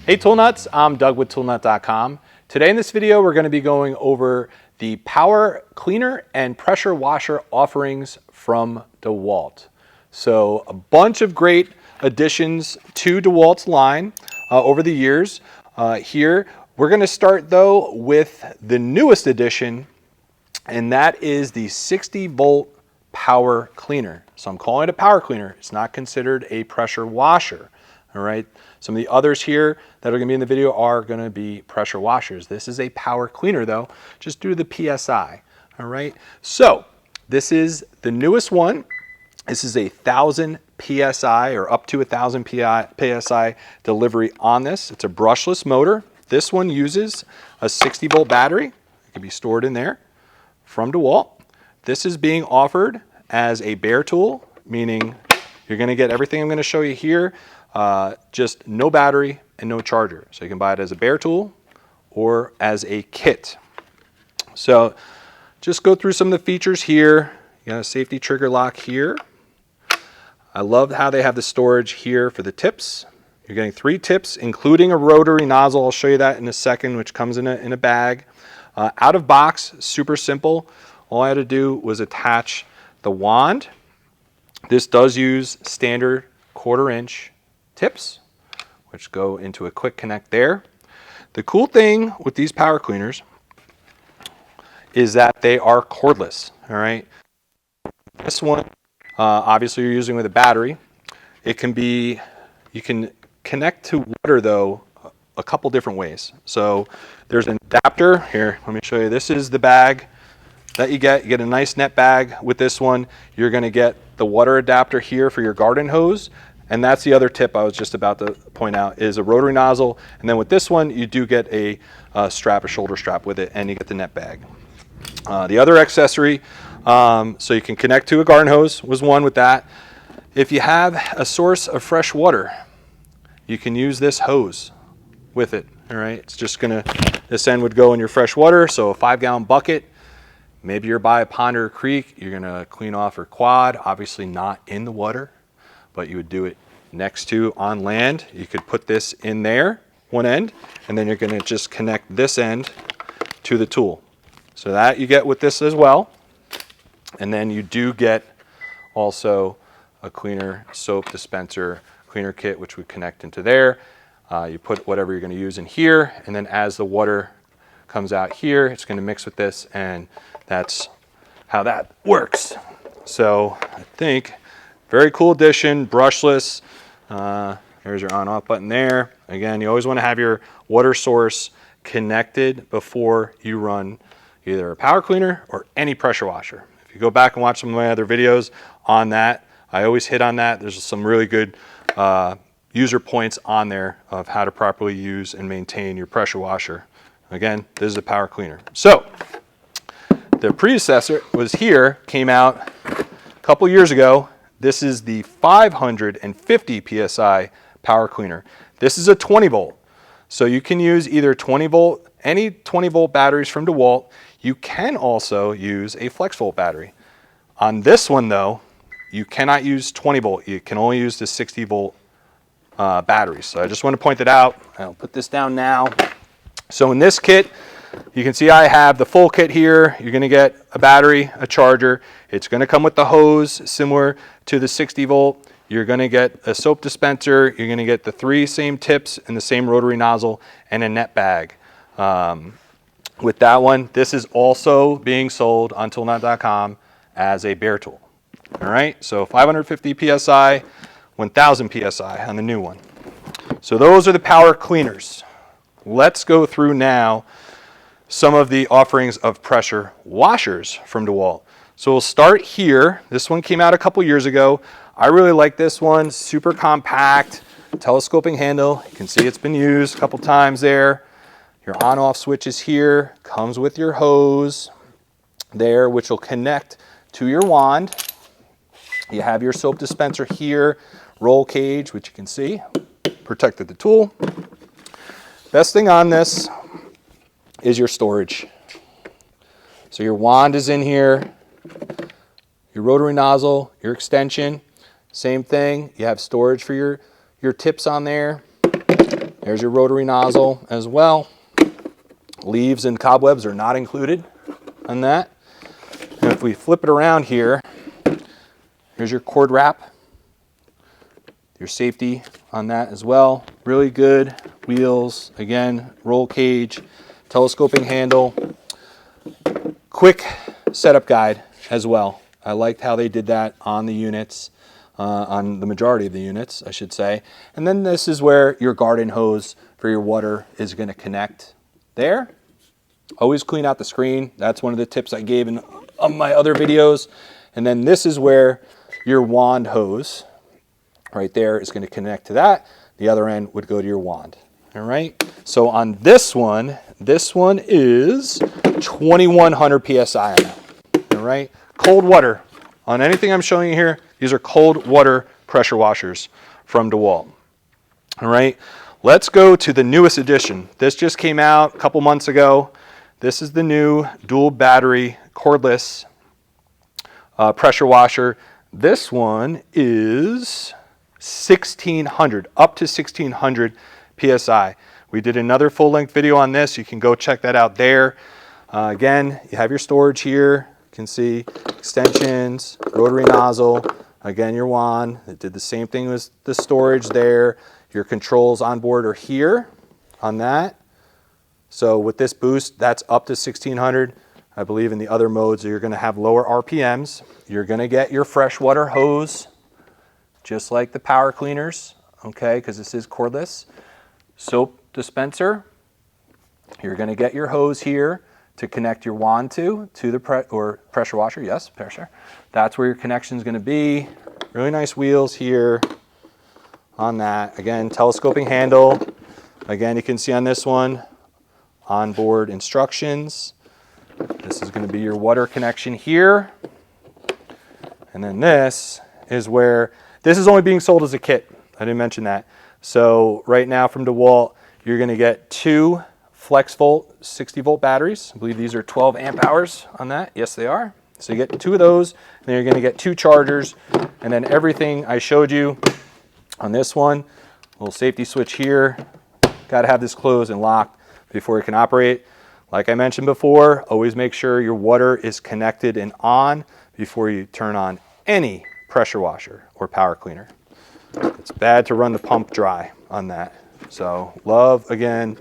Hey Tool Nuts, I'm Doug with toolnut.com. Today in this video we're going to be going over the power cleaner and pressure washer offerings from DeWalt. So a bunch of great additions to DeWalt's line over the years. Here we're going to start though with the newest addition, and that is the 60-volt power cleaner. So I'm calling it a power cleaner. It's not considered a pressure washer. All right. Some of the others here that are going to be in the video are going to be pressure washers. This is a power cleaner though, just due to the PSI. All right. So this is the newest one. This is 1,000 PSI or up to 1,000 PSI delivery on this. It's a brushless motor. This one uses a 60-volt battery. It can be stored in there from DeWalt. This is being offered as a bare tool, meaning you're going to get everything I'm going to show you here. Just no battery and no charger. So you can buy it as a bare tool or as a kit. So just go through some of the features here. You got a safety trigger lock here. I love how they have the storage here for the tips. You're getting 3 tips, including a rotary nozzle. I'll show you that in a second, which comes in a bag. Out of box, super simple. All I had to do was attach the wand. This does use standard 1/4 inch tips, which go into a quick connect there. The cool thing with these power cleaners is that they are cordless. All right. This one, obviously you're using with a battery. It can be, you can connect to water though a couple different ways. So there's an adapter here. Let me show you. This is the bag that you get. You get a nice net bag with this one. You're going to get the water adapter here for your garden hose. And that's the other tip I was just about to point out, is a rotary nozzle. And then with this one, you do get a strap, a shoulder strap with it, and you get the net bag. The other accessory, so you can connect to a garden hose, was one with that. If you have a source of fresh water, you can use this hose with it. All right, it's just gonna, this end would go in your fresh water. So a 5-gallon bucket. Maybe you're by a pond or a creek. You're gonna clean off your quad. Obviously not in the water, but you would do it next to on land. You could put this in there, one end, and then you're going to just connect this end to the tool. So that you get with this as well. And then you do get also a cleaner soap dispenser cleaner kit, which would connect into there. You put whatever you're going to use in here, and then as the water comes out here, it's going to mix with this, and that's how that works. So I think very cool addition, brushless. There's your on-off button there. Again, you always want to have your water source connected before you run either a power cleaner or any pressure washer. If you go back and watch some of my other videos on that, I always hit on that. There's some really good user points on there of how to properly use and maintain your pressure washer. Again, this is a power cleaner. So the predecessor was here, came out a couple years ago. This is the 550 PSI power cleaner. This is a 20 volt. So you can use either 20 volt, any 20 volt batteries from DeWalt. You can also use a flex volt battery. On this one though, you cannot use 20 volt. You can only use the 60 volt batteries. So I just want to point that out. I'll put this down now. So in this kit, you can see I have the full kit here. You're going to get a battery, a charger. It's going to come with the hose similar to the 60 volt. You're going to get a soap dispenser. You're going to get the 3 same tips and the same rotary nozzle and a net bag. With that one, this is also being sold on toolnut.com as a bare tool. All right, so 550 PSI, 1000 PSI on the new one. So those are the power cleaners. Let's go through now some of the offerings of pressure washers from DeWalt. So we'll start here. This one came out a couple years ago. I really like this one, super compact, telescoping handle. You can see it's been used a couple times there. Your on-off switch is here, comes with your hose there, which will connect to your wand. You have your soap dispenser here, roll cage, which you can see, protected the tool. Best thing on this is your storage. So your wand is in here, your rotary nozzle, your extension, same thing. You have storage for your tips on there. There's your rotary nozzle as well. Leaves and cobwebs are not included on that. And if we flip it around here, here's your cord wrap, your safety on that as well. Really good wheels. Again, roll cage, telescoping handle. Quick setup guide as well. I liked how they did that on the units, on the majority of the units, I should say. And then this is where your garden hose for your water is going to connect there. Always clean out the screen. That's one of the tips I gave in my other videos. And then this is where your wand hose right there is going to connect to that. The other end would go to your wand. All right. So on this one is 2100 PSI. All right. Cold water. On anything I'm showing you here, these are cold water pressure washers from DeWalt. All right. Let's go to the newest edition. This just came out a couple months ago. This is the new dual battery cordless pressure washer. This one is 1600, up to 1600 PSI. We did another full-length video on this. You can go check that out there. Again, you have your storage here. You can see extensions, rotary nozzle. Again, your wand. It did the same thing as the storage there. Your controls on board are here on that. So with this boost, that's up to 1600. I believe in the other modes, you're going to have lower RPMs. You're going to get your freshwater hose, just like the power cleaners, okay, because this is cordless. Soap dispenser. You're going to get your hose here to connect your wand to the pressure washer. Yes, pressure. That's where your connection is going to be. Really nice wheels here on that. Again, telescoping handle. Again, you can see on this one, onboard instructions. This is going to be your water connection here. And then this is where, this is only being sold as a kit. I didn't mention that. So right now from DeWalt, you're going to get 2 flex volt 60 volt batteries. I believe these are 12 amp hours on that. Yes, they are. So you get 2 of those, and then you're going to get 2 chargers. And then everything I showed you on this one, little safety switch here. Got to have this closed and locked before you can operate. Like I mentioned before, always make sure your water is connected and on before you turn on any pressure washer or power cleaner. It's bad to run the pump dry on that. So love, again,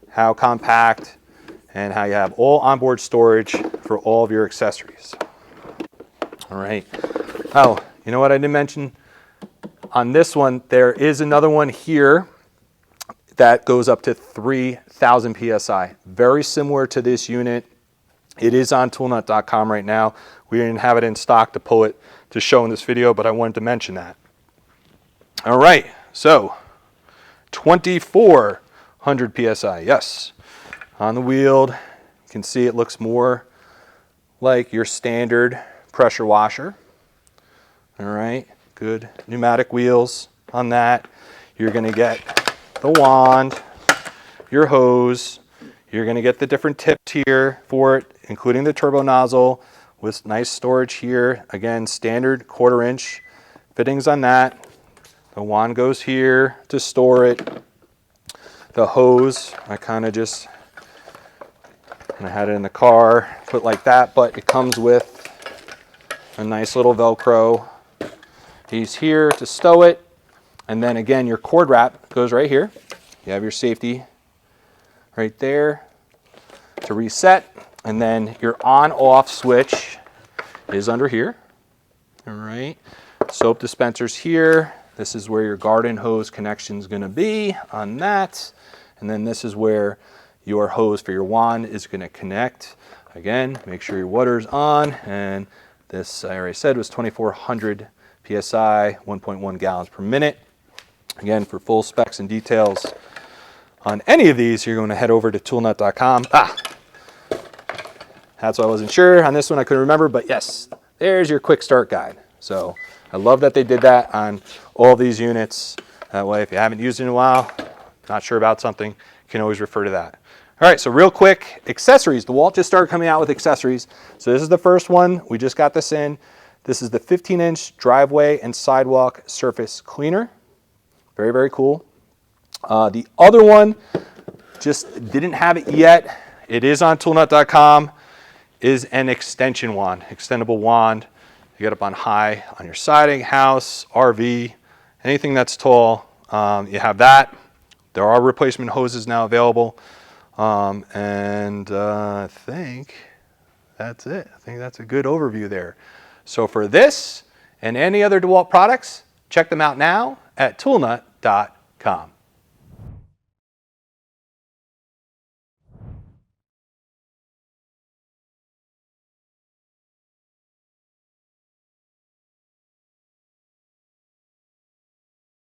how compact and how you have all onboard storage for all of your accessories. All right. Oh, you know what I didn't mention? On this one, there is another one here that goes up to 3000 PSI. Very similar to this unit. It is on toolnut.com right now. We didn't have it in stock to pull it to show in this video, but I wanted to mention that. All right, so 2400 PSI, yes. On the wheel, you can see it looks more like your standard pressure washer. All right, good pneumatic wheels on that. You're gonna get the wand, your hose. You're going to get the different tips here for it, including the turbo nozzle with nice storage here. Again, standard 1/4 inch fittings on that. The wand goes here to store it. The hose, I kind of had it in the car, put like that, but it comes with a nice little Velcro. He's here to stow it. And then again, your cord wrap goes right here. You have your safety right there to reset. And then your on-off switch is under here. All right. Soap dispensers here. This is where your garden hose connection is going to be on that. And then this is where your hose for your wand is going to connect. Again, make sure your water's on. And this, I already said, was 2400 PSI, 1.1 gallons per minute. Again, for full specs and details on any of these, you're going to head over to toolnut.com. That's why I wasn't sure. On this one, I couldn't remember, but yes, there's your quick start guide. So I love that they did that on all these units. That way, if you haven't used it in a while, not sure about something, you can always refer to that. All right, so real quick, accessories. DeWalt just started coming out with accessories. So this is the first one. We just got this in. This is the 15-inch driveway and sidewalk surface cleaner. Very, very cool. The other one, just didn't have it yet. It is on toolnut.com. Is an extension wand, extendable wand. You get up on high on your siding, house, RV, anything that's tall. You have that. There are replacement hoses now available. I think that's it. I think that's a good overview there. So for this and any other DeWalt products, check them out now at toolnut.com.